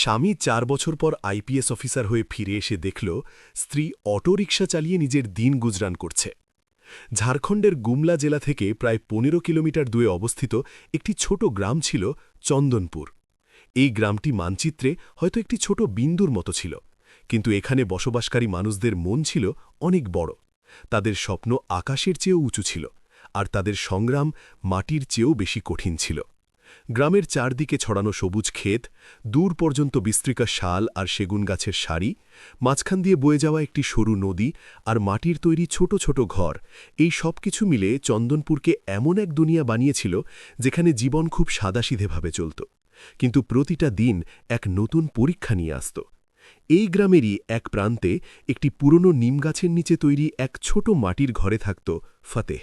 স্বামী ৪ বছর পর আইপিএস অফিসার হয়ে ফিরে এসে দেখল স্ত্রী অটোরিকশা চালিয়ে নিজের দিন গুজরান করছে। ঝাড়খণ্ডের গুমলা জেলা থেকে প্রায় ১৫ কিলোমিটার দূরে অবস্থিত একটি ছোট গ্রাম ছিল চন্দনপুর। এই গ্রামটি মানচিত্রে হয়তো একটি ছোট বিন্দুর মতো ছিল, কিন্তু এখানে বসবাসকারী মানুষদের মন ছিল অনেক বড়। তাদের স্বপ্ন আকাশের চেয়েও উঁচু ছিল, আর তাদের সংগ্রাম মাটির চেয়েও বেশি কঠিন ছিল। গ্রামের চারদিকে ছড়ানো সবুজ ক্ষেত, দূর পর্যন্ত বিস্তৃত শাল আর সেগুন গাছের সারি, মাঝখান দিয়ে বয়ে যাওয়া একটি সরু নদী আর মাটির তৈরি ছোট ছোট ঘর, এই সব কিছু মিলে চন্দনপুরকে এমন এক দুনিয়া বানিয়েছিল যেখানে জীবন খুব সাদাসিধেভাবে চলত, কিন্তু প্রতিটা দিন এক নতুন পরীক্ষা নিয়ে আসত। এই গ্রামেরই এক প্রান্তে একটি পুরনো নিমগাছের নিচে তৈরি এক ছোট মাটির ঘরে থাকত ফতেহ।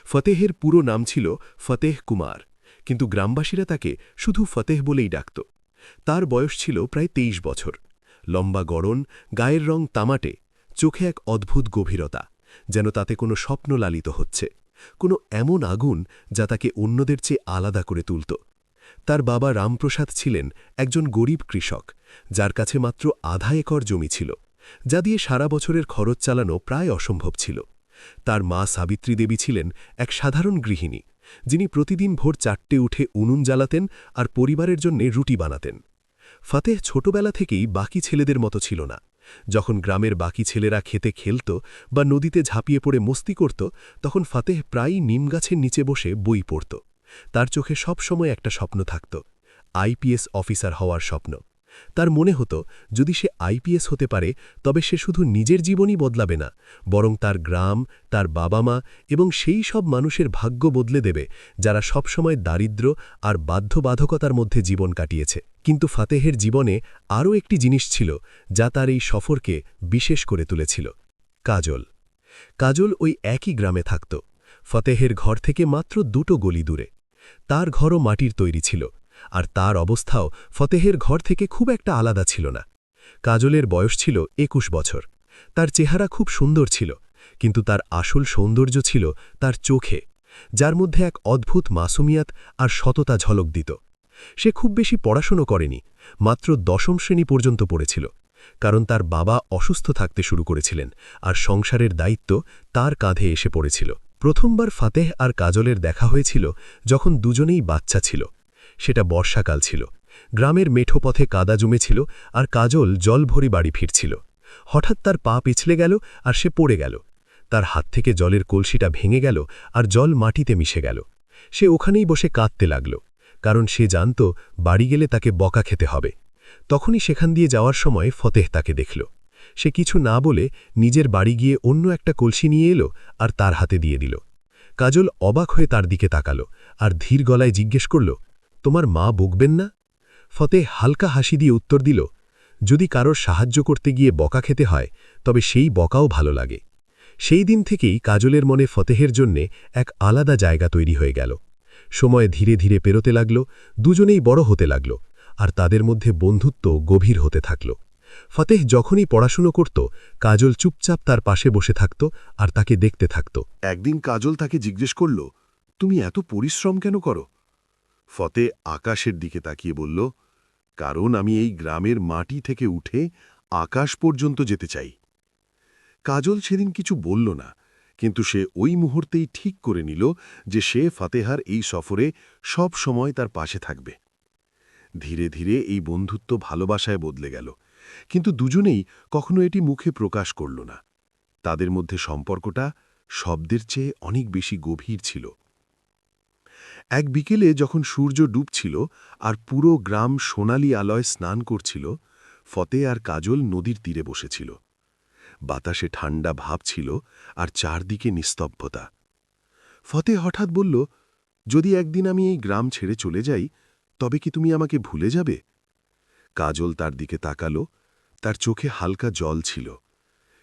ফতেহের পুরো নাম ছিল ফতেহ কুমার, কিন্তু গ্রামবাসীরা তাকে শুধু ফতেহ বলেই ডাকত। তার বয়স ছিল প্রায় ২৩ বছর। লম্বা গড়ন, গায়ের রং তামাটে, চোখে এক অদ্ভুত গভীরতা, যেন তাতে কোনো স্বপ্ন লালিত হচ্ছে, কোনো এমন আগুন যা তাকে অন্যদের চেয়ে আলাদা করে তুলত। তার বাবা রামপ্রসাদ ছিলেন একজন গরিব কৃষক, যার কাছে মাত্র আধা একর জমি ছিল, যা দিয়ে সারা বছরের খরচ চালানো প্রায় অসম্ভব ছিল। তার মা সাবিত্রী দেবী ছিলেন এক সাধারণ গৃহিণী, যিনি প্রতিদিন ভোর ৪টে উঠে উনুন জ্বালাতেন আর পরিবারের জন্য রুটি বানাতেন। ফতেহ ছোটবেলা থেকেই বাকি ছেলেদের মতো ছিল না। যখন গ্রামের বাকি ছেলেরা খেতে খেলত বা নদীতে ঝাঁপিয়ে পড়ে মস্তি করত, তখন ফতেহ প্রায়ই নিমগাছের নিচে বসে বই পড়ত। তার চোখে সব সময় একটা স্বপ্ন থাকত, আইপিএস অফিসার হওয়ার স্বপ্ন। তার মনে হতো যদি সে আইপিএস হতে পারে, তবে সে শুধু নিজের জীবনই বদলাবে না, বরং তার গ্রাম, তার বাবা মা এবং সেই সব মানুষের ভাগ্য বদলে দেবে যারা সবসময় দারিদ্র্য আর বাধ্যবাধকতার মধ্যে জীবন কাটিয়েছে। কিন্তু ফতেহের জীবনে আরও একটি জিনিস ছিল যা তার এই সফরকে বিশেষ করে তুলেছিল, কাজল। কাজল ওই একই গ্রামে থাকত, ফতেহের ঘর থেকে মাত্র ২টো গলি দূরে। তার ঘরও মাটির তৈরি ছিল, আর তার অবস্থাও ফতেহের ঘর থেকে খুব একটা আলাদা ছিল না। কাজলের বয়স ছিল ২১ বছর। তার চেহারা খুব সুন্দর ছিল, কিন্তু তার আসল সৌন্দর্য ছিল তার চোখে, যার মধ্যে এক অদ্ভুত মাসুমিয়াত আর সততা ঝলক দিত। সে খুব বেশি পড়াশুনো করেনি, মাত্র ১০ম শ্রেণী পর্যন্ত পড়েছিল, কারণ তার বাবা অসুস্থ থাকতে শুরু করেছিলেন আর সংসারের দায়িত্ব তার কাঁধে এসে পড়েছিল। প্রথমবার ফতেহ আর কাজলের দেখা হয়েছিল যখন দুজনেই বাচ্চা ছিল। সেটা বর্ষাকাল ছিল। গ্রামের মেঠো পথে কাদা জমেছিল আর কাজল জল ভরি বাড়ি ফিরছিল। হঠাৎ তার পা পিছলে গেল আর সে পড়ে গেল। তার হাত থেকে জলের কলসিটা ভেঙে গেল আর জল মাটিতে মিশে গেল। সে ওখানেই বসে কাঁদতে লাগল, কারণ সে জানত বাড়ি গেলে তাকে বকা খেতে হবে। তখনই সেখান দিয়ে যাওয়ার সময় ফতেহ তাকে দেখল। সে কিছু না বলে নিজের বাড়ি গিয়ে অন্য একটা কলসি নিয়ে এলো আর তার হাতে দিয়ে দিল। কাজল অবাক হয়ে তার দিকে তাকালো আর ধীর গলায় জিজ্ঞেস করল, তোমার মা বকবেন না? ফতেহ হালকা হাসি দিয়ে উত্তর দিল, যদি কারোর সাহায্য করতে গিয়ে বকা খেতে হয়, তবে সেই বকাও ভালো লাগে। সেই দিন থেকেই কাজলের মনে ফতেহের জন্যে এক আলাদা জায়গা তৈরি হয়ে গেল। সময় ধীরে ধীরে পেরোতে লাগল, দুজনেই বড় হতে লাগল, আর তাদের মধ্যে বন্ধুত্ব গভীর হতে থাকল। ফতেহ যখনই পড়াশুনো করত, কাজল চুপচাপ তার পাশে বসে থাকত আর তাকে দেখতে থাকত। একদিন কাজল তাকে জিজ্ঞেস করল, তুমি এত পরিশ্রম কেন করো? ফতেহ আকাশের দিকে তাকিয়ে বলল, কারণ আমি এই গ্রামের মাটি থেকে উঠে আকাশ পর্যন্ত যেতে চাই। কাজল সেদিন কিছু বলল না, কিন্তু সে ওই মুহূর্তেই ঠিক করে নিল যে সে ফতেহার এই সফরে সব সময় তার পাশে থাকবে। ধীরে ধীরে এই বন্ধুত্ব ভালোবাসায় বদলে গেল, কিন্তু দুজনেই কখনো এটি মুখে প্রকাশ করল না। তাদের মধ্যে সম্পর্কটা শব্দের চেয়ে অনেক বেশি গভীর ছিল। এক বিকেলে যখন সূর্য ডুবছিল আর পুরো গ্রাম সোনালি আলোয় স্নান করছিল, ফতেহ আর কাজল নদীর তীরে বসেছিল। বাতাসে ঠান্ডা ভাব ছিল আর চারদিকে নিস্তব্ধতা। ফতেহ হঠাৎ বলল, যদি একদিন আমি এই গ্রাম ছেড়ে চলে যাই, তবে কি তুমি আমাকে ভুলে যাবে? কাজল তার দিকে তাকালো, তার চোখে হালকা জল ছিল।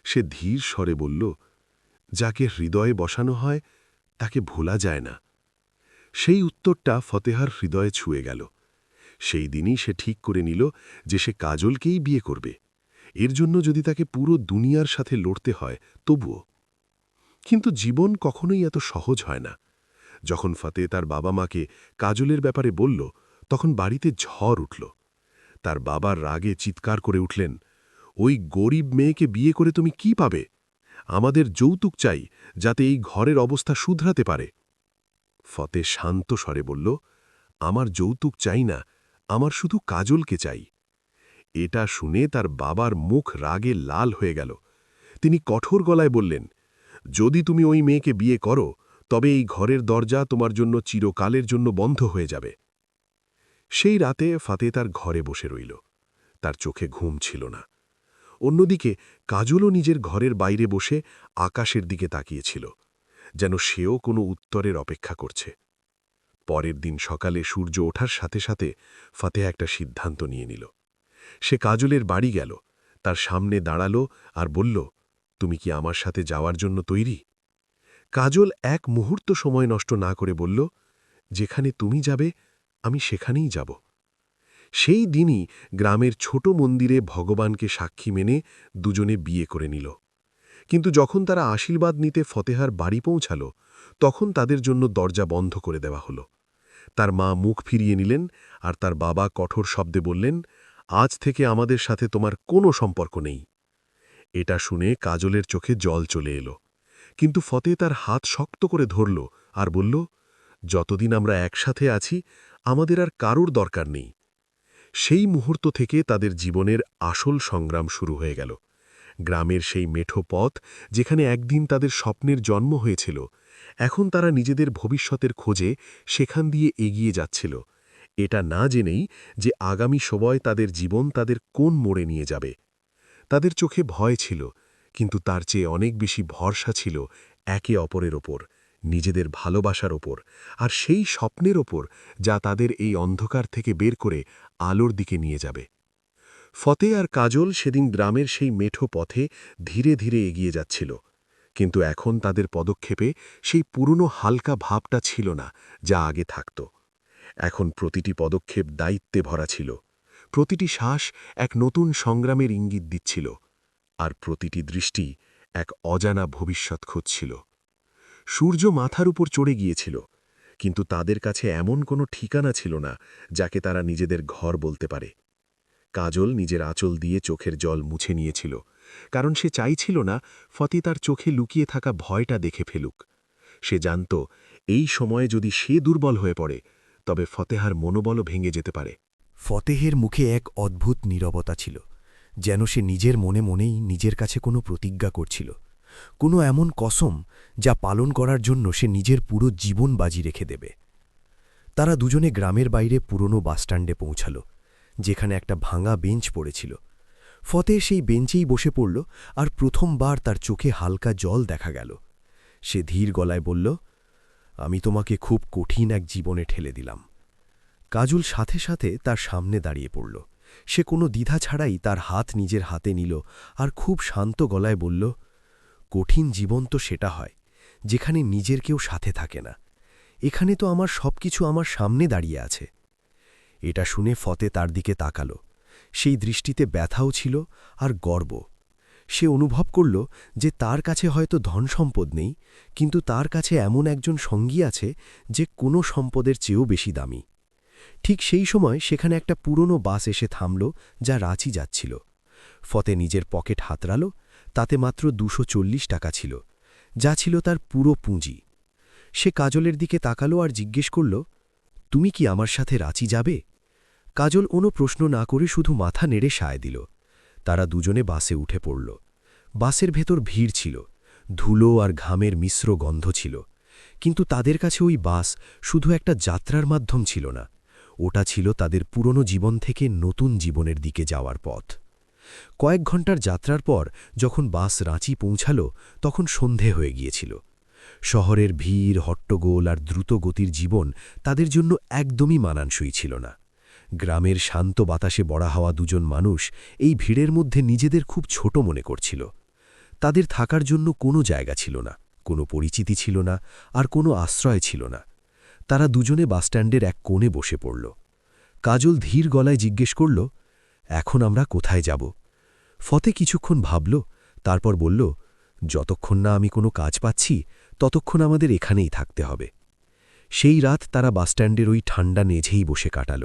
সে ধীর স্বরে বলল, যাকে হৃদয়ে বসানো হয় তাকে ভোলা যায় না। সেই উত্তরটা ফতেহার হৃদয়ে ছুঁয়ে গেল। সেই দিনই সে ঠিক করে নিল যে সে কাজলকেই বিয়ে করবে, এর জন্য যদি তাকে পুরো দুনিয়ার সাথে লড়তে হয় তবুও। কিন্তু জীবন কখনোই এত সহজ হয় না। যখন ফতেহ তার বাবা মাকে কাজলের ব্যাপারে বলল, তখন বাড়িতে ঝড় উঠল। তার বাবার রাগে চিৎকার করে উঠলেন, ওই গরিব মেয়েকে বিয়ে করে তুমি কি পাবে? আমাদের যৌতুক চাই, যাতে এই ঘরের অবস্থা শুধরাতে পারে। ফতে শান্ত স্বরে বলল, আমার যৌতুক চাই না, আমার শুধু কাজলকে চাই। এটা শুনে তার বাবার মুখ রাগে লাল হয়ে গেল। তিনি কঠোর গলায় বললেন, যদি তুমি ওই মেয়েকে বিয়ে করো, তবে এই ঘরের দরজা তোমার জন্য চিরকালের জন্য বন্ধ হয়ে যাবে। সেই রাতে ফাতে তার ঘরে বসে রইল। তার চোখে ঘুম ছিল না। অন্যদিকে কাজলও নিজের ঘরের বাইরে বসে আকাশের দিকে তাকিয়েছিল, যেন সেও কোনো উত্তরের অপেক্ষা করছে। পরের দিন সকালে সূর্য ওঠার সাথে সাথে ফাতে একটা সিদ্ধান্ত নিয়ে নিল। সে কাজলের বাড়ি গেল, তার সামনে দাঁড়াল আর বলল, তুমি কি আমার সাথে যাওয়ার জন্য তৈরি? কাজল এক মুহূর্ত সময় নষ্ট না করে বলল, যেখানে তুমি যাবে আমি সেখানেই যাব। সেই দিনই গ্রামের ছোট মন্দিরে ভগবানকে সাক্ষী মেনে দুজনে বিয়ে করে নিল। কিন্তু যখন তারা আশীর্বাদ নিতে ফতেহার বাড়ি পৌঁছাল, তখন তাদের জন্য দরজা বন্ধ করে দেওয়া হলো। তার মা মুখ ফিরিয়ে নিলেন আর তার বাবা কঠোর শব্দে বললেন, আজ থেকে আমাদের সাথে তোমার কোনো সম্পর্ক নেই। এটা শুনে কাজলের চোখে জল চলে এলো, কিন্তু ফতে তার হাত শক্ত করে ধরল আর বলল, যতদিন আমরা একসাথে আছি আমাদের আর কারোর দরকার নেই। সেই মুহূর্ত থেকে তাদের জীবনের আসল সংগ্রাম শুরু হয়ে গেল। গ্রামের সেই মেঠো পথ, যেখানে একদিন তাদের স্বপ্নের জন্ম হয়েছিল, এখন তারা নিজেদের ভবিষ্যতের খোঁজে সেখান দিয়ে এগিয়ে যাচ্ছিল, এটা না জেনেই যে আগামী সময় তাদের জীবন তাদের কোন মোড়ে নিয়ে যাবে। তাদের চোখে ভয় ছিল, কিন্তু তার চেয়ে অনেক বেশি ভরসা ছিল একে অপরের ওপর, নিজেদের ভালোবাসার ওপর, আর সেই স্বপ্নের ওপর যা তাদের এই অন্ধকার থেকে বের করে আলোর দিকে নিয়ে যাবে। ফতে আর কাজল সেদিন গ্রামের সেই মেঠো পথে ধীরে ধীরে এগিয়ে যাচ্ছিল, কিন্তু এখন তাদের পদক্ষেপে সেই পুরনো হালকা ভাবটা ছিল না যা আগে থাকত। এখন প্রতিটি পদক্ষেপ দায়িত্বে ভরা ছিল, প্রতিটি শ্বাস এক নতুন সংগ্রামের ইঙ্গিত দিচ্ছিল, আর প্রতিটি দৃষ্টি এক অজানা ভবিষ্যৎ খুঁজছিল। সূর্য মাথার উপর চড়ে গিয়েছিল, কিন্তু তাদের কাছে এমন কোনো ঠিকানা ছিল না যাকে তারা নিজেদের ঘর বলতে পারে। কাজল নিজের আঁচল দিয়ে চোখের জল মুছে নিয়েছিল, কারণ সে চাইছিল না ফতে তার চোখে লুকিয়ে থাকা ভয়টা দেখে ফেলুক। সে জানত, এই সময়ে যদি সে দুর্বল হয়ে পড়ে, তবে ফতেহার মনোবলও ভেঙে যেতে পারে। ফতেহের মুখে এক অদ্ভুত নীরবতা ছিল, যেন সে নিজের মনে মনেই নিজের কাছে কোনো প্রতিজ্ঞা করছিল, কোনো এমন কসম যা পালন করার জন্য সে নিজের পুরো জীবন বাজি রেখে দেবে। তারা দুজনে গ্রামের বাইরে পুরনো বাসস্ট্যান্ডে পৌঁছাল, যেখানে একটা ভাঙা বেঞ্চ পড়েছিল। ফতেহ সেই বেঞ্চেই বসে পড়ল, আর প্রথমবার তার চোখে হালকা জল দেখা গেল। সে ধীর গলায় বলল, আমি তোমাকে খুব কঠিন এক জীবনে ঠেলে দিলাম। কাজল সাথে সাথে তার সামনে দাঁড়িয়ে পড়ল। সে কোনো দ্বিধা ছাড়াই তার হাত নিজের হাতে নিল আর খুব শান্ত গলায় বলল, কঠিন জীবন তো সেটা হয় যেখানে নিজের কেউ সাথে থাকে না। এখানে তো আমার সবকিছু আমার সামনে দাঁড়িয়ে আছে। এটা শুনে ফতে তার দিকে তাকাল। সেই দৃষ্টিতে ব্যথাও ছিল আর গর্ব। সে অনুভব করল যে তার কাছে হয়তো ধনসম্পদ নেই, কিন্তু তার কাছে এমন একজন সঙ্গী আছে যে কোনো সম্পদের চেয়েও বেশি দামি। ঠিক সেই সময় সেখানে একটা পুরনো বাস এসে থামল, যা রাঁচি যাচ্ছিল। ফতে নিজের পকেট হাতড়াল, তাতে মাত্র 240 টাকা ছিল, যা ছিল তার পুরো পুঁজি। সে কাজলের দিকে তাকালো আর জিজ্ঞেস করল, তুমি কি আমার সাথে রাঁচি যাবে? কাজল কোনো প্রশ্ন না করে শুধু মাথা নেড়ে সায় দিল। তারা দুজনে বাসে উঠে পড়ল। বাসের ভেতর ভিড় ছিল, ধুলো আর ঘামের মিশ্র গন্ধ ছিল, কিন্তু তাদের কাছে ওই বাস শুধু একটা যাত্রার মাধ্যম ছিল না, ওটা ছিল তাদের পুরনো জীবন থেকে নতুন জীবনের দিকে যাওয়ার পথ। কয়েক ঘণ্টার যাত্রার পর যখন বাস রাঁচি পৌঁছাল, তখন সন্ধে হয়ে গিয়েছিল। শহরের ভিড়, হট্টগোল আর দ্রুত গতির জীবন তাদের জন্য একদমই মানানসই ছিল না। গ্রামের শান্ত বাতাসে বড়া হওয়া দুজন মানুষ এই ভিড়ের মধ্যে নিজেদের খুব ছোট মনে করছিল। তাদের থাকার জন্য কোনো জায়গা ছিল না, কোনো পরিচিতি ছিল না, আর কোনো আশ্রয় ছিল না। তারা দুজনে বাসস্ট্যান্ডের এক কোণে বসে পড়ল। কাজল ধীর গলায় জিজ্ঞেস করল, এখন আমরা কোথায় যাব? ফতে কিছুক্ষণ ভাবল, তারপর বলল, যতক্ষণ না আমি কোনো কাজ পাচ্ছি ততক্ষণ আমাদের এখানেই থাকতে হবে। সেই রাত তারা বাসস্ট্যান্ডের ওই ঠান্ডা মেঝেই বসে কাটাল।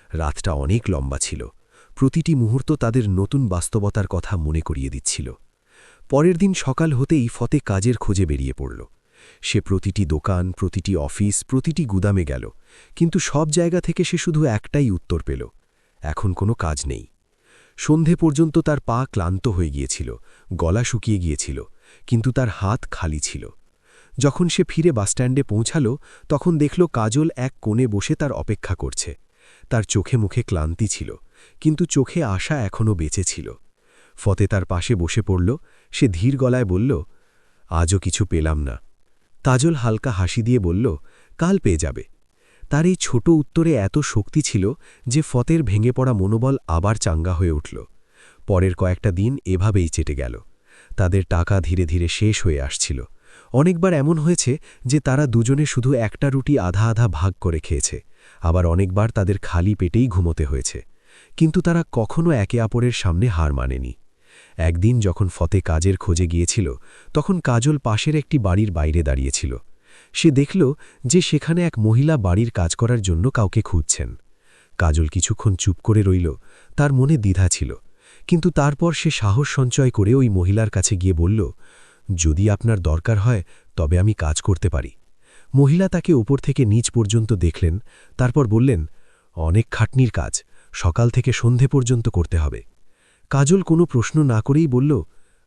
রাতটা অনেক লম্বা ছিল, প্রতিটি মুহূর্ত তাদের নতুন বাস্তবতার কথা মনে করিয়ে দিচ্ছিল। পরের দিন সকাল হতেই ফতে কাজের খোঁজে বেরিয়ে পড়ল। সে প্রতিটি দোকান, প্রতিটি অফিস, প্রতিটি গুদামে গেল, কিন্তু সব জায়গা থেকে সে শুধু একটাই উত্তর পেল, এখন কোনো কাজ নেই। সন্ধে পর্যন্ত তার পা ক্লান্ত হয়ে গিয়েছিল, গলা শুকিয়ে গিয়েছিল, কিন্তু তার হাত খালি ছিল। যখন সে ফিরে বাসস্ট্যান্ডে পৌঁছাল, তখন দেখল কাজল এক কোণে বসে তার অপেক্ষা করছে। তার চোখে মুখে ক্লান্তি ছিল, কিন্তু চোখে আশা এখনও বেঁচে ছিল। ফতে তার পাশে বসে পড়ল। সে ধীর গলায় বলল, আজও কিছু পেলাম না। কাজল হালকা হাসি দিয়ে বলল, কাল পেয়ে যাবে। তার এই ছোট উত্তরে এত শক্তি ছিল যে ফতের ভেঙে পড়া মনোবল আবার চাঙ্গা হয়ে উঠল। পরের কয়েকটা দিন এভাবেই চেটে গেল। তাদের টাকা ধীরে ধীরে শেষ হয়ে আসছিল। অনেকবার এমন হয়েছে যে তারা দুজনে শুধু একটা রুটি আধা আধা ভাগ করে খেয়েছে, আবার অনেকবার তাদের খালি পেটেই ঘুমোতে হয়েছে। কিন্তু তারা কখনো একে অপরের সামনে হার মানেনি। একদিন যখন ফতে কাজের খোঁজে গিয়েছিল, তখন কাজল পাশের একটি বাড়ির বাইরে দাঁড়িয়েছিল। সে দেখল যে সেখানে এক মহিলা বাড়ির কাজ করার জন্য কাউকে খুঁজছেন। কাজল কিছুক্ষণ চুপ করে রইল, তার মনে দ্বিধা ছিল, কিন্তু তারপর সে সাহস সঞ্চয় করে ওই মহিলার কাছে গিয়ে বলল, যদি আপনার দরকার হয় তবে আমি কাজ করতে পারি। মহিলা তাকে ওপর থেকে নিচ পর্যন্ত দেখলেন, তারপর বললেন, অনেক খাটনির কাজ, সকাল থেকে সন্ধে পর্যন্ত করতে হবে। কাজল কোনো প্রশ্ন না করেই বলল,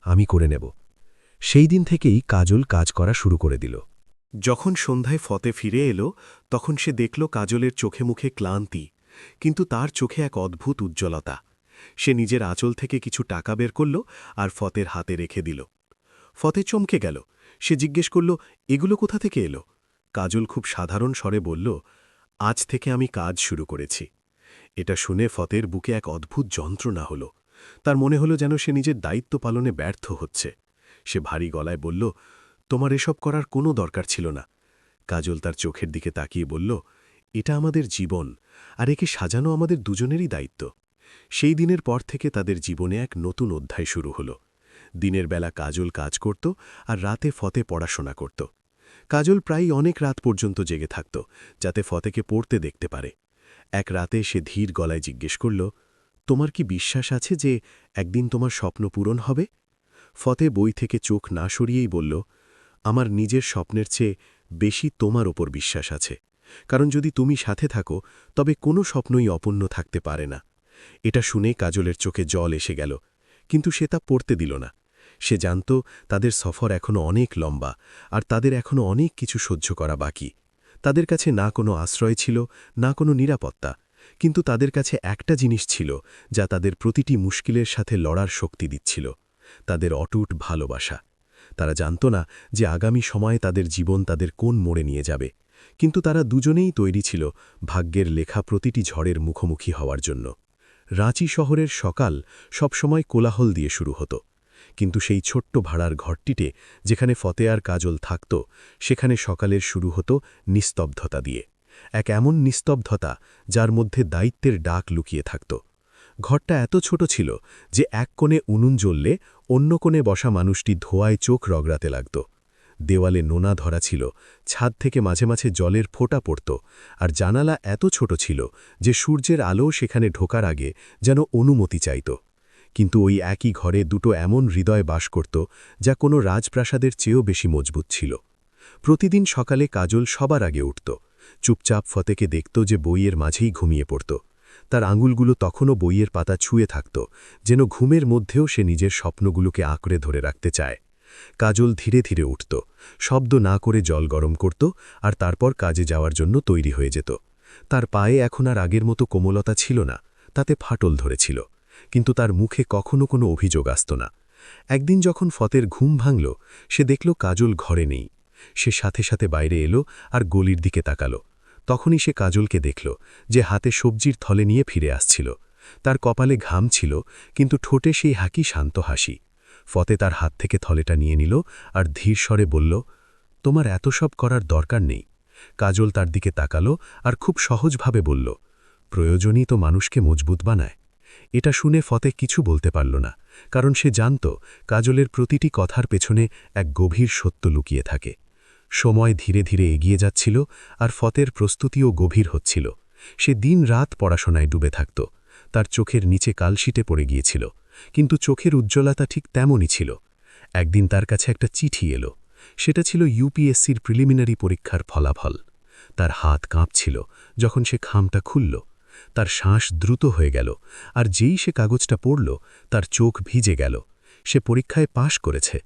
আমি করে নেব। সেই দিন থেকেই কাজল কাজ করা শুরু করে দিল। যখন সন্ধ্যায় ফতে ফিরে এলো, তখন সে দেখল কাজলের চোখে মুখে ক্লান্তি, কিন্তু তার চোখে এক অদ্ভুত উজ্জ্বলতা। সে নিজের আঁচল থেকে কিছু টাকা বের করল আর ফতের হাতে রেখে দিল। ফতে চমকে গেল। সে জিজ্ঞেস করল, এগুলো কোথা থেকে এলো? কাজল খুব সাধারণ স্বরে বলল, আজ থেকে আমি কাজ শুরু করেছি। এটা শুনে ফতের বুকে এক অদ্ভুত যন্ত্রণা হল। তার মনে হলো যেন সে নিজের দায়িত্ব পালনে ব্যর্থ হচ্ছে। সে ভারী গলায় বলল, তোমার এসব করার কোনো দরকার ছিল না। কাজল তার চোখের দিকে তাকিয়ে বলল, এটা আমাদের জীবন, আর একে সাজানো আমাদের দুজনেরই দায়িত্ব। সেই দিনের পর থেকে তাদের জীবনে এক নতুন অধ্যায় শুরু হলো। দিনের বেলা কাজল কাজ করত আর রাতে ফতে পড়াশোনা করত। কাজল প্রায়ই অনেক রাত পর্যন্ত জেগে থাকত, যাতে ফতেকে পড়তে দেখতে পারে। এক রাতে সে ধীর গলায় জিজ্ঞেস করল, তোমার কি বিশ্বাস আছে যে একদিন তোমার স্বপ্ন পূরণ হবে? ফতে বই থেকে চোখ না সরিয়েই বলল, আমার নিজের স্বপ্নের চেয়ে বেশি তোমার ওপর বিশ্বাস আছে, কারণ যদি তুমি সাথে থাকো তবে কোনো স্বপ্নই অপূর্ণ থাকতে পারে না। এটা শুনে কাজলের চোখে জল এসে গেল, কিন্তু সে তা পড়তে দিল না। সে জানত তাদের সফর এখনও অনেক লম্বা, আর তাদের এখনও অনেক কিছু সহ্য করা বাকি। তাদের কাছে না কোনো আশ্রয় ছিল, না কোনো নিরাপত্তা, কিন্তু তাদের কাছে একটা জিনিস ছিল যা তাদের প্রতিটি মুশকিলের সাথে লড়ার শক্তি দিচ্ছিল, তাদের অটুট ভালোবাসা। তারা জানত না যে আগামী সময়ে তাদের জীবন তাদের কোন মোড়ে নিয়ে যাবে, কিন্তু তারা দুজনেই তৈরি ছিল ভাগ্যের লেখা প্রতিটি ঝড়ের মুখোমুখি হওয়ার জন্য। রাঁচি শহরের সকাল সবসময় কোলাহল দিয়ে শুরু হতো, কিন্তু সেই ছোট্ট ভাড়ার ঘরটিতে যেখানে ফতে আর কাজল থাকত, সেখানে সকালের শুরু হতো নিস্তব্ধতা দিয়ে, এক এমন নিস্তব্ধতা যার মধ্যে দায়িত্বের ডাক লুকিয়ে থাকত। ঘরটা এত ছোট ছিল যে এক কোণে উনুন জ্বললে অন্য কোণে বসা মানুষটি ধোঁয়ায় চোখ রগড়াতে লাগত। দেওয়ালে নোনা ধরা ছিল, ছাদ থেকে মাঝে মাঝে জলের ফোঁটা পড়ত, আর জানালা এত ছোট ছিল যে সূর্যের আলো সেখানে ঢোকার আগে যেন অনুমতি চাইত। কিন্তু ওই একই ঘরে দুটো এমন হৃদয় বাস করত যা কোনো রাজপ্রাসাদের চেয়েও বেশি মজবুত ছিল। প্রতিদিন সকালে কাজল সবার আগে উঠত, চুপচাপ ফতেকে দেখত যে বইয়ের মাঝেই ঘুমিয়ে পড়ত। তার আঙুলগুলো তখনও বইয়ের পাতা ছুঁয়ে থাকত, যেন ঘুমের মধ্যেও সে নিজের স্বপ্নগুলোকে আঁকড়ে ধরে রাখতে চায়। কাজল ধীরে ধীরে উঠত, শব্দ না করে জল গরম করত, আর তারপর কাজে যাওয়ার জন্য তৈরি হয়ে যেত। তার পায়ে এখন আর আগের মতো কোমলতা ছিল না, তাতে ফাটল ধরেছিল, কিন্তু তার মুখে কখনো কোনো অভিযোগ আসত না। একদিন যখন ফতের ঘুম ভাঙল, সে দেখল কাজল ঘরে নেই। সে সাথে সাথে বাইরে এলো আর গলির দিকে তাকাল। তখনই সে কাজলকে দেখল, যে হাতে সবজির থলে নিয়ে ফিরে আসছিল। তার কপালে ঘাম ছিল, কিন্তু ঠোঁটে সেই হাকি শান্ত হাসি। ফতে তার হাত থেকে থলেটা নিয়ে নিল আর ধীর স্বরে বলল, তোমার এত সব করার দরকার নেই। কাজল তার দিকে তাকাল আর খুব সহজভাবে বলল, প্রয়োজনই তো মানুষকে মজবুত বানায়। এটা শুনে ফতে কিছু বলতে পারল না, কারণ সে জানত কাজলের প্রতিটি কথার পেছনে এক গভীর সত্য লুকিয়ে থাকে। সময় ধীরে ধীরে এগিয়ে যাচ্ছিল, আর ফতের প্রস্তুতিও গভীর হচ্ছিল। সে দিন রাত পড়াশোনায় ডুবে থাকত। তার চোখের নিচে কালশিটে পড়ে গিয়েছিল, কিন্তু চোখের উজ্জ্বলতা ঠিক তেমনই ছিল। একদিন তার কাছে একটা চিঠি এলো। সেটা ছিল ইউপিএসসির প্রিলিমিনারি পরীক্ষার ফলাফল। তার হাত কাঁপছিল যখন সে খামটা খুলল। তার শ্বাস দ্রুত হয়ে গেল, আর যেই সে কাগজটা পড়ল তার চোখ ভিজে গেল। সে পরীক্ষায় পাশ করেছে।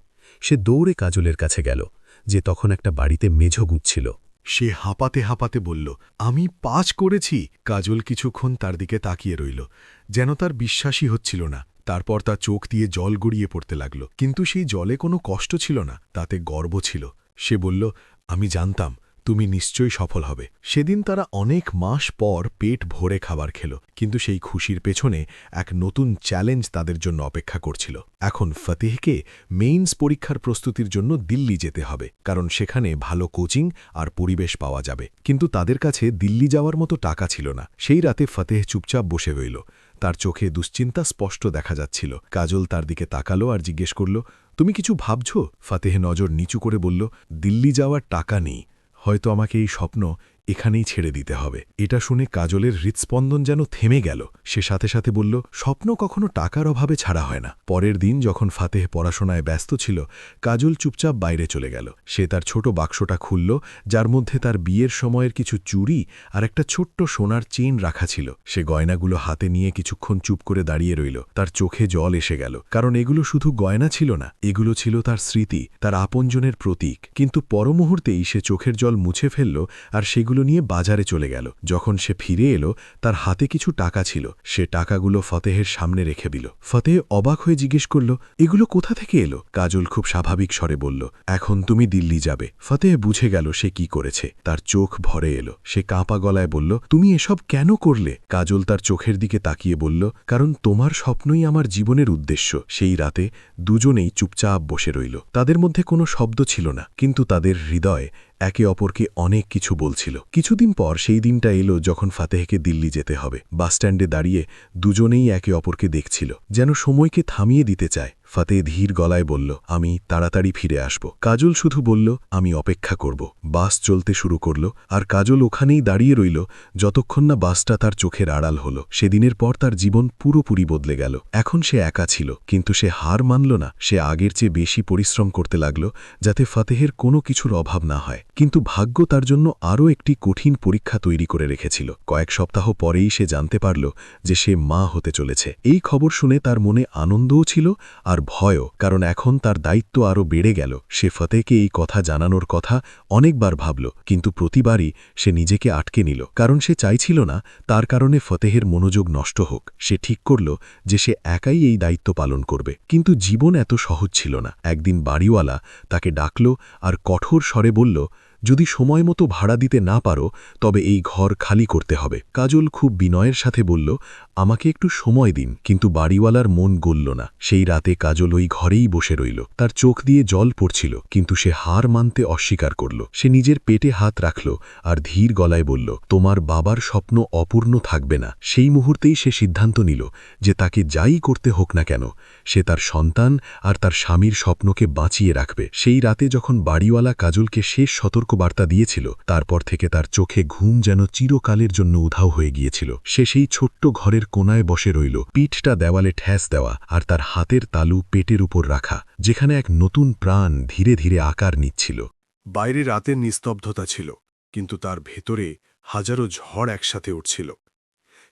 সে দৌড়ে কাজলের কাছে গেল, যে তখন একটা বাড়িতে মেঝো গুঁজছিল। সে হাঁপাতে হাঁপাতে বলল, আমি পাস করেছি। কাজল কিছুক্ষণ তার দিকে তাকিয়ে রইল, যেন তার বিশ্বাসই হচ্ছিল না। তারপর তার চোখ দিয়ে জল গড়িয়ে পড়তে লাগল, কিন্তু সেই জলে কোনো কষ্ট ছিল না, তাতে গর্ব ছিল। সে বলল, আমি জানতাম তুমি নিশ্চয়ই সফল হবে। সেদিন তারা অনেক মাস পর পেট ভরে খাবার খেল, কিন্তু সেই খুশির পেছনে এক নতুন চ্যালেঞ্জ তাদের জন্য অপেক্ষা করছিল। এখন ফতেহকে মেইনস পরীক্ষার প্রস্তুতির জন্য দিল্লি যেতে হবে, কারণ সেখানে ভালো কোচিং আর পরিবেশ পাওয়া যাবে। কিন্তু তাদের কাছে দিল্লি যাওয়ার মতো টাকা ছিল না। সেই রাতে ফতেহ চুপচাপ বসে রইল। তার চোখে দুশ্চিন্তা স্পষ্ট দেখা যাচ্ছিল। কাজল তার দিকে তাকালো আর জিজ্ঞেস করল, তুমি কিছু ভাবছ? ফতেহ নজর নিচু করে বলল, দিল্লি যাওয়ার টাকা নেই, হয়তো আমাকে এই স্বপ্ন এখানেই ছেড়ে দিতে হবে। এটা শুনে কাজলের হৃৎস্পন্দন যেন থেমে গেল। সে সাথে সাথে বলল, স্বপ্ন কখনো টাকার অভাবে ছাড়া হয় না। পরের দিন যখন ফাতেহ পড়াশোনায় ব্যস্ত ছিল, কাজল চুপচাপ বাইরে চলে গেল। সে তার ছোট বাক্সটা খুলল, যার মধ্যে তার বিয়ের সময়ের কিছু চুড়ি আর একটা ছোট্ট সোনার চেইন রাখা ছিল। সে গয়নাগুলো হাতে নিয়ে কিছুক্ষণ চুপ করে দাঁড়িয়ে রইল। তার চোখে জল এসে গেল, কারণ এগুলো শুধু গয়না ছিল না, এগুলো ছিল তার স্মৃতি, তার আপনজনের প্রতীক। কিন্তু পরমুহূর্তেই সে চোখের জল মুছে ফেলল আর সেগুলো নিয়ে বাজারে চলে গেল। যখন সে ফিরে এলো, তার হাতে কিছু টাকা ছিল। সে টাকাগুলো ফতেহের সামনে রেখে দিল। ফতেহ অবাক হয়ে জিজ্ঞেস করল, এগুলো কোথা থেকে এলো? কাজল খুব স্বাভাবিক স্বরে বলল, এখন তুমি দিল্লি যাবে। ফতেহ বুঝে গেল সে কি করেছে। তার চোখ ভরে এলো। সে কাঁপা গলায় বলল, তুমি এসব কেন করলে? কাজল তার চোখের দিকে তাকিয়ে বলল, কারণ তোমার স্বপ্নই আমার জীবনের উদ্দেশ্য। সেই রাতে দুজনেই চুপচাপ বসে রইল। তাদের মধ্যে কোনো শব্দ ছিল না, কিন্তু তাদের হৃদয় একে অপরকে অনেক কিছু বলছিল। কিছুদিন পর সেই দিনটা এলো যখন ফাতেহকে দিল্লি যেতে হবে। বাসস্ট্যান্ডে দাঁড়িয়ে দুজনেই একে অপরকে দেখছিল, যেন সময়কে থামিয়ে দিতে চায়। ফাতেহ ধীর গলায় বলল, আমি তাড়াতাড়ি ফিরে আসব। কাজল শুধু বলল, আমি অপেক্ষা করব। বাস চলতে শুরু করল, আর কাজল ওখানেই দাঁড়িয়ে রইল যতক্ষণ না বাসটা তার চোখের আড়াল হল। সেদিনের পর তার জীবন পুরোপুরি বদলে গেল। এখন সে একা ছিল, কিন্তু সে হার মানল না। সে আগের চেয়ে বেশি পরিশ্রম করতে লাগল, যাতে ফাতেহের কোনো কিছুর অভাব না হয়। কিন্তু ভাগ্য তার জন্য আরও একটি কঠিন পরীক্ষা তৈরি করে রেখেছিল। কয়েক সপ্তাহ পরেই সে জানতে পারল যে সে মা হতে চলেছে। এই খবর শুনে তার মনে আনন্দও ছিল আর ভয়ও, কারণ এখন তার দায়িত্ব আরও বেড়ে গেল। সে ফতেহকে এই কথা জানানোর কথা অনেকবার ভাবল, কিন্তু প্রতিবারই সে নিজেকে আটকে নিল, কারণ সে চাইছিল না তার কারণে ফতেহের মনোযোগ নষ্ট হোক। সে ঠিক করল যে সে একাই এই দায়িত্ব পালন করবে। কিন্তু জীবন এত সহজ ছিল না। একদিন বাড়িওয়ালা তাকে ডাকল আর কঠোর স্বরে বলল, যদি সময় মতো ভাড়া দিতে না পারো তবে এই ঘর খালি করতে হবে। কাজল খুব বিনয়ের সাথে বলল, আমাকে একটু সময় দিন। কিন্তু বাড়িওয়ালার মন গলল না। সেই রাতে কাজল ওই ঘরেই বসে রইল। তার চোখ দিয়ে জল পড়ছিল, কিন্তু সে হার মানতে অস্বীকার করল। সে নিজের পেটে হাত রাখল আর ধীর গলায় বলল, তোমার বাবার স্বপ্ন অপূর্ণ থাকবে না। সেই মুহূর্তেই সে সিদ্ধান্ত নিল যে তাকে যাই করতে হোক না কেন, সে তার সন্তান আর তার স্বামীর স্বপ্নকে বাঁচিয়ে রাখবে। সেই রাতে যখন বাড়িওয়ালা কাজলকে শেষ সতর্কবার্তা দিয়েছিল, তারপর থেকে তার চোখে ঘুম যেন চিরকালের জন্য উধাও হয়ে গিয়েছিল। সে সেই ছোট্ট ঘরের কোনায় বসে রইল, পিঠটা দেওয়ালে ঠেস দেওয়া আর তার হাতের তালু পেটের উপর রাখা, যেখানে এক নতুন প্রাণ ধীরে ধীরে আকার নিচ্ছিল। বাইরে রাতের নিস্তব্ধতা ছিল, কিন্তু তার ভেতরে হাজারো ঝড় একসাথে উঠছিল।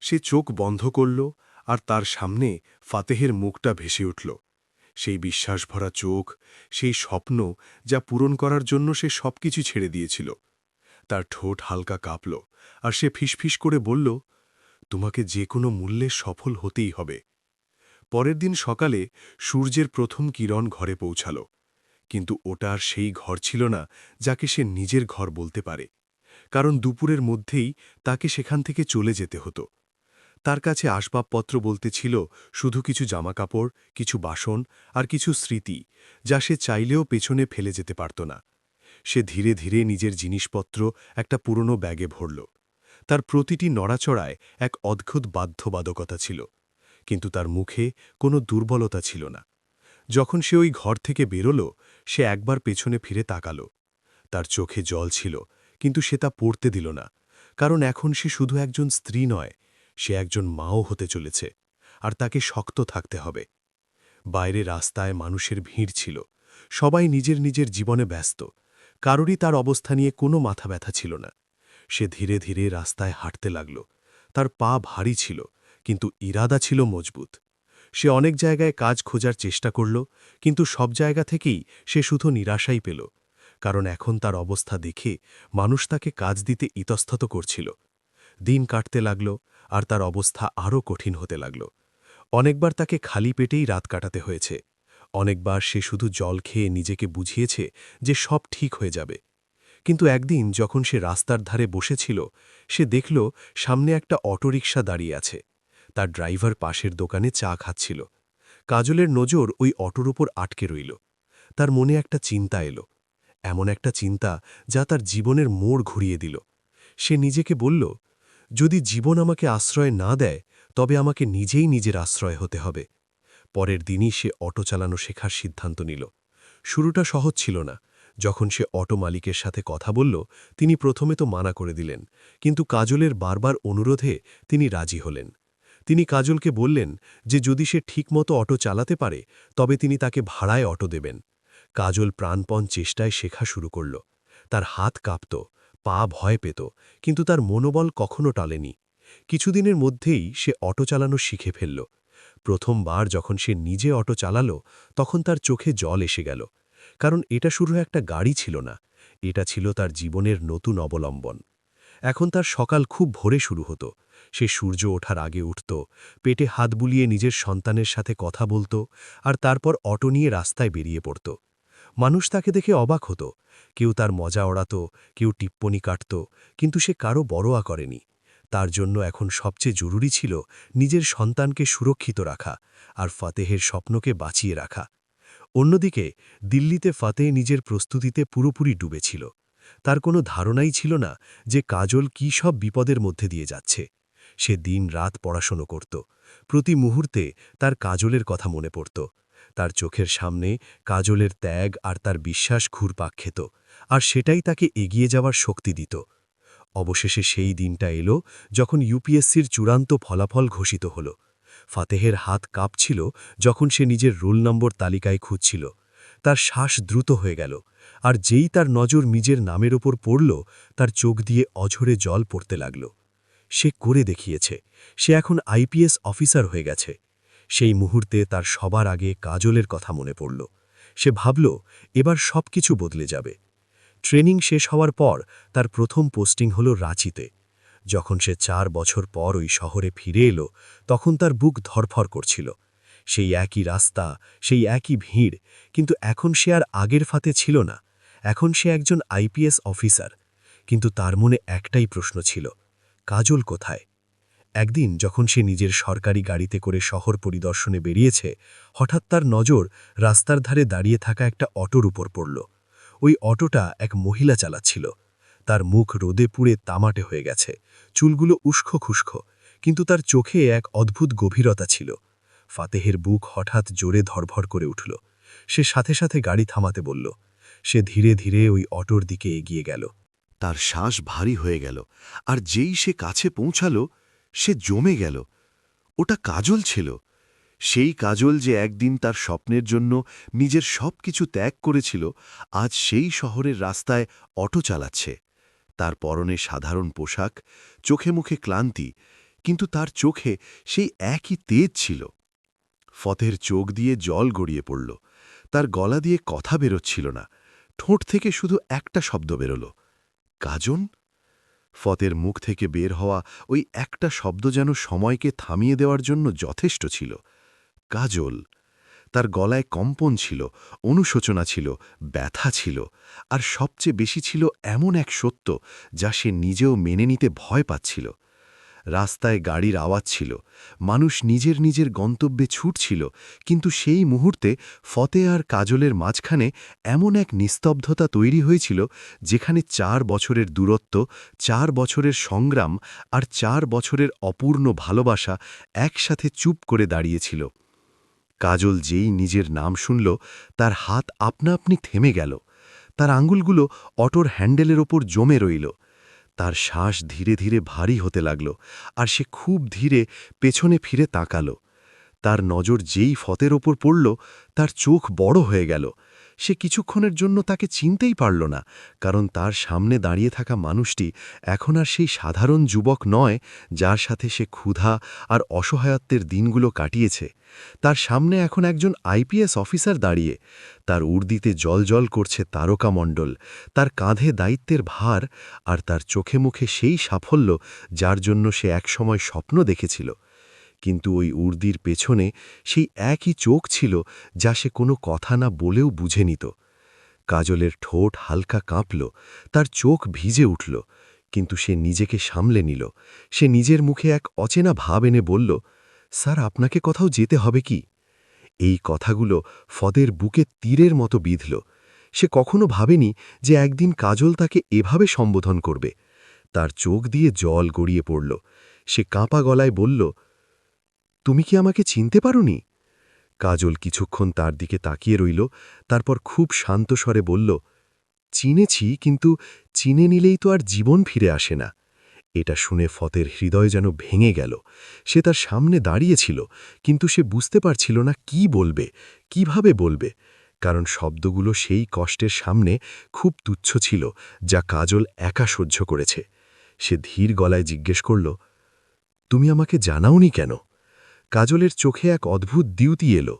সে চোখ বন্ধ করল, আর তার সামনে ফাতেহের মুখটা ভেসে উঠল। সেই বিশ্বাসভরা চোখ, সেই স্বপ্ন যা পূরণ করার জন্য সে সবকিছু ছেড়ে দিয়েছিল। তার ঠোঁট হালকা কাঁপল, আর সে ফিসফিস করে বলল, তোমাকে যে কোনো মূল্যে সফল হতেই হবে। পরের দিন সকালে সূর্যের প্রথম কিরণ ঘরে পৌঁছাল, কিন্তু ওটা আর সেই ঘর ছিল না যাকে সে নিজের ঘর বলতে পারে, কারণ দুপুরের মধ্যেই তাকে সেখান থেকে চলে যেতে হতো। তার কাছে আসবাবপত্র বলতে ছিল শুধু কিছু জামাকাপড়, কিছু বাসন আর কিছু স্মৃতি, যা সে চাইলেও পেছনে ফেলে যেতে পারত না। সে ধীরে ধীরে নিজের জিনিসপত্র একটা পুরনো ব্যাগে ভরল। তার প্রতিটি নড়াচড়ায় এক অদ্ভুত বাধ্যবাধকতা ছিল, কিন্তু তার মুখে কোনো দুর্বলতা ছিল না। যখন সে ওই ঘর থেকে বেরোল, সে একবার পেছনে ফিরে তাকাল। তার চোখে জল ছিল, কিন্তু সে তা পড়তে দিল না, কারণ এখন সে শুধু একজন স্ত্রী নয়, সে একজন মাও হতে চলেছে, আর তাকে শক্ত থাকতে হবে। বাইরে রাস্তায় মানুষের ভিড় ছিল, সবাই নিজের নিজের জীবনে ব্যস্ত, কারোরই তার অবস্থা নিয়ে কোনো মাথা ব্যথা ছিল না। সে ধীরে ধীরে রাস্তায় হাঁটতে লাগল। তার পা ভারী ছিল, কিন্তু ইরাদা ছিল মজবুত। সে অনেক জায়গায় কাজ খোঁজার চেষ্টা করল, কিন্তু সব জায়গা থেকেই সে শুধু নিরাশাই পেল, কারণ এখন তার অবস্থা দেখে মানুষ তাকে কাজ দিতে ইতস্তত করছিল। দিন কাটতে লাগল, আর তার অবস্থা আরও কঠিন হতে লাগল। অনেকবার তাকে খালি পেটেই রাত কাটাতে হয়েছে। অনেকবার সে শুধু জল খেয়ে নিজেকে বুঝিয়েছে যে সব ঠিক হয়ে যাবে। কিন্তু একদিন যখন সে রাস্তার ধারে বসেছিল, সে দেখল সামনে একটা অটোরিকশা দাঁড়িয়ে আছে। তার ড্রাইভার পাশের দোকানে চা খাচ্ছিল। কাজলের নজর ওই অটোর উপর আটকে রইল। তার মনে একটা চিন্তা এলো, এমন একটা চিন্তা যা তার জীবনের মোড় ঘুরিয়ে দিল। সে নিজেকে বলল, যদি জীবন আমাকে আশ্রয় না দেয়, তবে আমাকে নিজেই নিজের আশ্রয় হতে হবে। পরের দিনই সে অটো চালানো শেখার সিদ্ধান্ত নিল। শুরুটা সহজ ছিল না। যখন সে অটো মালিকের সাথে কথা বলল, তিনি প্রথমে তো মানা করে দিলেন, কিন্তু কাজলের বারবার অনুরোধে তিনি রাজি হলেন। তিনি কাজলকে বললেন যে যদি সে ঠিকমতো অটো চালাতে পারে, তবে তিনি তাকে ভাড়ায় অটো দেবেন। কাজল প্রাণপণ চেষ্টায় শেখা শুরু করল। তার হাত কাঁপত, পা ভয় পেত, কিন্তু তার মনোবল কখনো টালেনি। কিছুদিনের মধ্যেই সে অটো চালানো শিখে ফেলল। প্রথমবার যখন সে নিজে অটো চালাল, তখন তার চোখে জল এসে গেল, কারণ এটা শুধু একটা গাড়ি ছিল না, এটা ছিল তার জীবনের নতুন অবলম্বন। এখন তার সকাল খুব ভোরে শুরু হতো। সে সূর্য ওঠার আগে উঠত, পেটে হাত বুলিয়ে নিজের সন্তানের সাথে কথা বলত, আর তারপর অটো নিয়ে রাস্তায় বেরিয়ে পড়ত। মানুষ তাকে দেখে অবাক হতো, কেউ তার মজা ওড়াত, কেউ টিপ্পনি কাটত, কিন্তু সে কারো বড়োয়া করেনি। তার জন্য এখন সবচেয়ে জরুরি ছিল নিজের সন্তানকে সুরক্ষিত রাখা আর ফাতেহের স্বপ্নকে বাঁচিয়ে রাখা। অন্যদিকে দিল্লিতে ফাতেহ নিজের প্রস্তুতিতে পুরোপুরি ডুবেছিল। তার কোনো ধারণাই ছিল না যে কাজল কী সব বিপদের মধ্যে দিয়ে যাচ্ছে। সে দিন রাত পড়াশোনা করত, প্রতি মুহূর্তে তার কাজলের কথা মনে পড়ত। তার চোখের সামনে কাজলের ত্যাগ আর তার বিশ্বাস ঘুরপাক খেত, আর সেটাই তাকে এগিয়ে যাওয়ার শক্তি দিত। অবশেষে সেই দিনটা এলো যখন ইউপিএসসির চূড়ান্ত ফলাফল ঘোষিত হল। ফাতেহের হাত কাঁপছিল যখন সে নিজের রোল নম্বর তালিকায় খুঁজছিল। তার শ্বাস দ্রুত হয়ে গেল, আর যেই তার নজর নিজের নামের ওপর পড়ল, তার চোখ দিয়ে অঝরে জল পড়তে লাগল। সে করে দেখিয়েছে, সে এখন আইপিএস অফিসার হয়ে গেছে। সেই মুহূর্তে তার সবার আগে কাজলের কথা মনে পড়ল। সে ভাবল, এবার সব কিছু বদলে যাবে। ট্রেনিং শেষ হওয়ার পর তার প্রথম পোস্টিং হল রাঁচিতে। যখন সে 4 বছর পর ওই শহরে ফিরে এলো, তখন তার বুক ধরফর করছিল। সেই একই রাস্তা, সেই একই ভিড়, কিন্তু এখন সে আর আগের ফাতে ছিল না। এখন সে একজন আইপিএস অফিসার। কিন্তু তার মনে একটাই প্রশ্ন ছিল, কাজল কোথায়? একদিন যখন সে নিজের সরকারি গাড়িতে করে শহর পরিদর্শনে বেরিয়েছে, হঠাৎ তার নজর রাস্তার ধারে দাঁড়িয়ে থাকা একটা অটোর উপর পড়ল। ওই অটোটা এক মহিলা চালাচ্ছিল। তার মুখ রোদে পুড়ে তামাটে হয়ে গেছে, চুলগুলো উস্কো খুস্কো, কিন্তু তার চোখে এক অদ্ভুত গভীরতা ছিল। ফাতেহের বুক হঠাৎ জোরে ধরভর করে উঠল। সে সাথে সাথে গাড়ি থামাতে বলল। সে ধীরে ধীরে ওই অটোর দিকে এগিয়ে গেল। তার শ্বাস ভারী হয়ে গেল, আর যেই সে কাছে পৌঁছাল, সে জমে গেল। ওটা কাজল ছিল, সেই কাজল যে একদিন তার স্বপ্নের জন্য নিজের সব কিছু ত্যাগ করেছিল, আজ সেই শহরের রাস্তায় অটো চালাচ্ছে। তার পরনে সাধারণ পোশাক, চোখে মুখে ক্লান্তি, কিন্তু তার চোখে সেই একই তেজ ছিল। ফতের চোখ দিয়ে জল গড়িয়ে পড়ল। তার গলা দিয়ে কথা বেরোচ্ছিল না, ঠোঁট থেকে শুধু একটা শব্দ বেরোল, কাজন। ফতের মুখ থেকে বের হওয়া ওই একটা শব্দ যেন সময়কে থামিয়ে দেওয়ার জন্য যথেষ্ট ছিল। কাজল। তার গলায় কম্পন ছিল, অনুশোচনা ছিল, ব্যথা ছিল, আর সবচেয়ে বেশি ছিল এমন এক সত্য যা সে নিজেও মেনে নিতে ভয় পাচ্ছিল। রাস্তায় গাড়ির আওয়াজ ছিল, মানুষ নিজের নিজের গন্তব্যে ছুটছিল, কিন্তু সেই মুহূর্তে ফতে আর কাজলের মাঝখানে এমন এক নিস্তব্ধতা তৈরি হয়েছিল, যেখানে 4 বছরের দূরত্ব, 4 বছরের সংগ্রাম আর 4 বছরের অপূর্ণ ভালোবাসা একসাথে চুপ করে দাঁড়িয়েছিল। কাজল যেই নিজের নাম শুনল, তার হাত আপনা আপনি থেমে গেল। তার আঙুলগুলো অটোর হ্যান্ডেলের ওপর জমে রইল। তার শ্বাস ধীরে ধীরে ভারী হতে লাগল, আর সে খুব ধীরে পেছনে ফিরে তাকাল। তার নজর যেই ফতের ওপর পড়ল, তার চোখ বড় হয়ে গেল। সে কিছুক্ষণের জন্য তাকে চিনতেই পারল না, কারণ তার সামনে দাঁড়িয়ে থাকা মানুষটি এখন আর সেই সাধারণ যুবক নয় যার সাথে সে ক্ষুধা আর অসহায়ত্বের দিনগুলো কাটিয়েছে। তার সামনে এখন একজন আইপিএস অফিসার দাঁড়িয়ে। তার উর্দিতে জলজল করছে তারকামণ্ডল, তার কাঁধে দায়িত্বের ভার, আর তার চোখে মুখে সেই সাফল্য যার জন্য সে একসময় স্বপ্ন দেখেছিল। কিন্তু ওই উর্দির পেছনে সেই একই চোখ ছিল যা সে কোনো কথা না বলেও বুঝে নিত। কাজলের ঠোঁট হালকা কাঁপল, তার চোখ ভিজে উঠল, কিন্তু সে নিজেকে সামলে নিল। সে নিজের মুখে এক অচেনা ভাব এনে বলল, স্যার, আপনাকে কোথাও যেতে হবে কি? এই কথাগুলো ফদের বুকে তীরের মতো বিঁধল। সে কখনো ভাবেনি যে একদিন কাজল তাকে এভাবে সম্বোধন করবে। তার চোখ দিয়ে জল গড়িয়ে পড়ল। সে কাঁপা গলায় বলল, তুমি কি আমাকে চিনতে পারোনি? কাজল কিছুক্ষণ তার দিকে তাকিয়ে রইল, তারপর খুব শান্ত স্বরে বলল, চিনেছি, কিন্তু চিনে নিলেই তো আর জীবন ফিরে আসে না। এটা শুনে ফতের হৃদয় যেন ভেঙে গেল। সে তার সামনে দাঁড়িয়েছিল, কিন্তু সে বুঝতে পারছিল না কি বলবে, কিভাবে বলবে, কারণ শব্দগুলো সেই কষ্টের সামনে খুব তুচ্ছ ছিল যা কাজল একা সহ্য করেছে। সে ধীর গলায় জিজ্ঞেস করল, তুমি আমাকে জানাওনি কেন? কাজলের চোখে এক অদ্ভুত দ্যুতি এলো।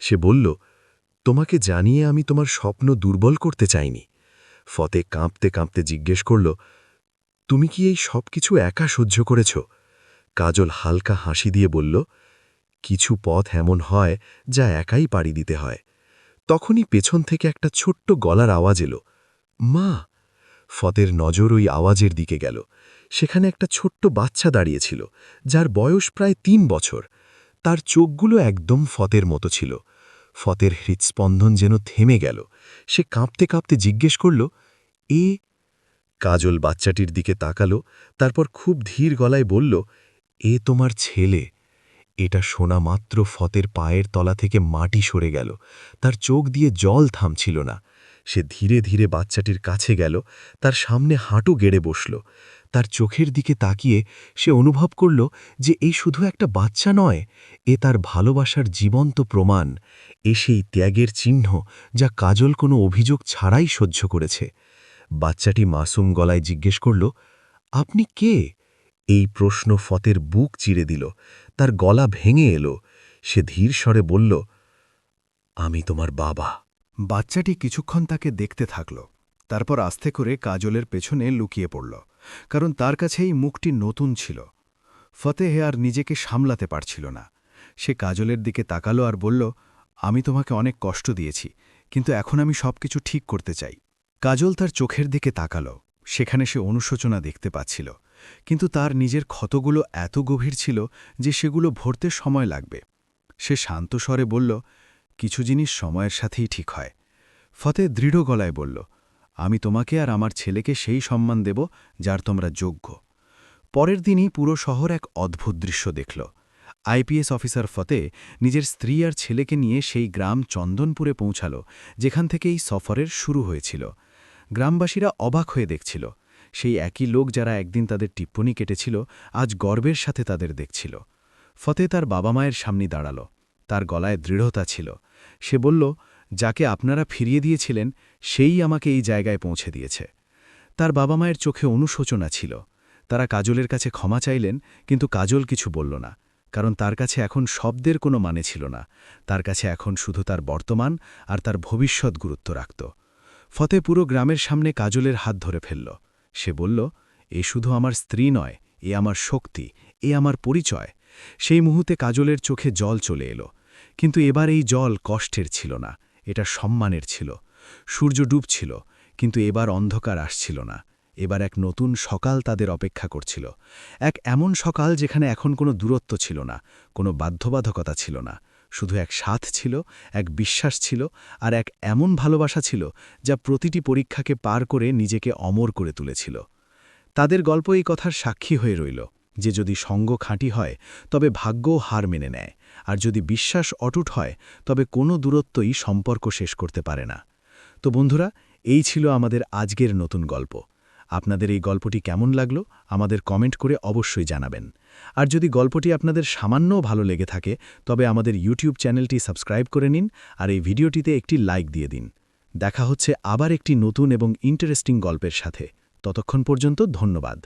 সে বলল, তোমাকে জানিয়ে আমি তোমার স্বপ্ন দুর্বল করতে চাইনি। ফতে কাঁপতে কাঁপতে জিজ্ঞেস করল, তুমি কি এই সব কিছু একা সহ্য করেছ? কাজল হালকা হাসি দিয়ে বলল, কিছু পথ এমন হয় যা একাই পাড়ি দিতে হয়। তখনই পেছন থেকে একটা ছোট্ট গলার আওয়াজ এলো, মা! ফতের নজর ওই আওয়াজের দিকে গেল। সেখানে একটা ছোট্ট বাচ্চা দাঁড়িয়েছিল, যার বয়স প্রায় ৩ বছর। তার চোখগুলো একদম ফতের মতো ছিল। ফতের হৃৎস্পন্দন যেন থেমে গেল। সে কাঁপতে কাঁপতে জিজ্ঞেস করল, এ? কাজল বাচ্চাটির দিকে তাকালো, তারপর খুব ধীর গলায় বলল, এ তোমার ছেলে। এটা শোনা মাত্র ফতের পায়ের তলা থেকে মাটি সরে গেল। তার চোখ দিয়ে জল থামছিল না। সে ধীরে ধীরে বাচ্চাটির কাছে গেল, তার সামনে হাঁটু গেড়ে বসল। তার চোখের দিকে তাকিয়ে সে অনুভব করল যে এই শুধু একটা বাচ্চা নয়, এ তার ভালোবাসার জীবন্ত প্রমাণ। এ সেই ত্যাগের চিহ্ন যা কাজল কোনো অভিযোগ ছাড়াই সহ্য করেছে। বাচ্চাটি মাসুম গলায় জিজ্ঞেস করল, আপনি কে? এই প্রশ্ন ফতের বুক চিরে দিল। তার গলা ভেঙে এলো। সে ধীর স্বরে বলল, আমি তোমার বাবা। বাচ্চাটি কিছুক্ষণ তাকে দেখতে থাকল, তারপর আস্তে করে কাজলের পেছনে লুকিয়ে পড়ল, কারণ তার কাছে এই মুখটি নতুন ছিল। ফতেহ আর নিজেকে সামলাতে পারছিল না। সে কাজলের দিকে তাকালো আর বলল, আমি তোমাকে অনেক কষ্ট দিয়েছি, কিন্তু এখন আমি সবকিছু ঠিক করতে চাই। কাজল তার চোখের দিকে তাকালো। সেখানে সে অনুশোচনা দেখতে পাচ্ছিল, কিন্তু তার নিজের ক্ষতগুলো এত গভীর ছিল যে সেগুলো ভরতে সময় লাগবে। সে শান্ত স্বরে বলল, কিছু জিনিস সময়ের সাথেই ঠিক হয়। ফতেহ দৃঢ় গলায় বলল, আমি তোমাকে আর আমার ছেলেকে সেই সম্মান দেব যার তোমরা যোগ্য। পরের দিনই পুরো শহর এক অদ্ভুত দৃশ্য দেখল। আইপিএস অফিসার ফতেহ নিজের স্ত্রী আর ছেলেকে নিয়ে সেই গ্রাম চন্দনপুরে পৌঁছাল, যেখান থেকে এই সফরের শুরু হয়েছিল। গ্রামবাসীরা অবাক হয়ে দেখছিল। সেই একই লোক যারা একদিন তাদের টিপ্পনি কেটেছিল, আজ গর্বের সাথে তাদের দেখছিল। ফতেহ তার বাবা মায়ের সামনে দাঁড়াল। তার গলায় দৃঢ়তা ছিল। সে বলল, যাকে আপনারা ফিরিয়ে দিয়েছিলেন সেই আমাকে এই জায়গায় পৌঁছে দিয়েছে। তার বাবা মায়ের চোখে অনুশোচনা ছিল। তারা কাজলের কাছে ক্ষমা চাইলেন, কিন্তু কাজল কিছু বলল না, কারণ তার কাছে এখন শব্দের কোনো মানে ছিল না। তার কাছে এখন শুধু তার বর্তমান আর তার ভবিষ্যৎ গুরুত্ব রাখত। ফতেহ পুরো গ্রামের সামনে কাজলের হাত ধরে ফেলল। সে বলল, এ শুধু আমার স্ত্রী নয়, এ আমার শক্তি, এ আমার পরিচয়। সেই মুহূর্তে কাজলের চোখে জল চলে এলো, কিন্তু এবার এই জল কষ্টের ছিল না, এটা সম্মানের ছিল। সূর্য ডুবছিল, কিন্তু এবার অন্ধকার আসছিল না। এবার এক নতুন সকাল তাদের অপেক্ষা করছিল। এক এমন সকাল যেখানে এখন কোনো দূরত্ব ছিল না, কোনো বাধ্যবাধকতা ছিল না, শুধু এক সাথ ছিল, এক বিশ্বাস ছিল, আর এক এমন ভালোবাসা ছিল যা প্রতিটি পরীক্ষাকে পার করে নিজেকে অমর করে তুলেছিল। তাদের গল্প এই কথার সাক্ষী হয়ে রইল যে যদি সঙ্গ খাঁটি হয় তবে ভাগ্যও হার মেনে নেয়, আর যদি বিশ্বাস অটুট হয় তবে কোনো দূরত্বই সম্পর্ক শেষ করতে পারে না। তো বন্ধুরা, এই ছিল আমাদের আজকের নতুন গল্প। আপনাদের এই গল্পটি কেমন লাগলো আমাদের কমেন্ট করে অবশ্যই জানাবেন। আর যদি গল্পটি আপনাদের সামান্যও ভালো লেগে থাকে তবে আমাদের ইউটিউব চ্যানেলটি সাবস্ক্রাইব করে নিন আর এই ভিডিওটিতে একটি লাইক দিয়ে দিন। দেখা হচ্ছে আবার একটি নতুন এবং ইন্টারেস্টিং গল্পের সাথে। ততক্ষণ পর্যন্ত ধন্যবাদ।